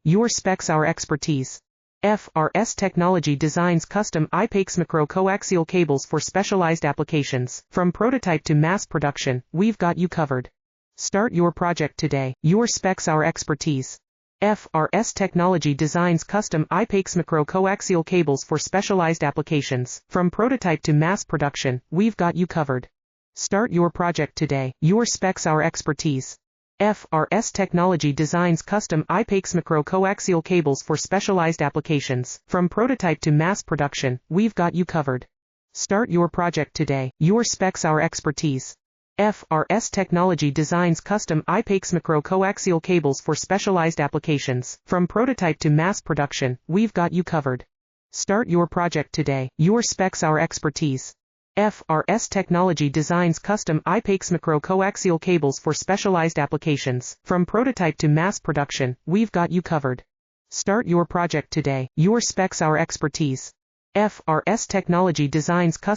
Your specs, our expertise. FRS Technology designs custom I-PEX micro-coaxial cables for specialized applications. From prototype to mass production, we've got you covered. Start your project today. Your specs, our expertise. FRS Technology designs custom I-PEX micro-coaxial cables for specialized applications. From prototype to mass production, we've got you covered. Start your project today. Your specs, our expertise. FRS Technology designs custom I-PEX micro-coaxial cables for specialized applications. From prototype to mass production, we've got you covered. Start your project today. Your specs, our expertise. FRS Technology designs custom I-PEX micro-coaxial cables for specialized applications. From prototype to mass production, we've got you covered. Start your project today. Your specs, our expertise. FRS Technology designs custom I-PEX micro-coaxial cables for specialized applications. From prototype to mass production, we've got you covered. Start your project today. Your specs, our expertise. FRS Technology designs custom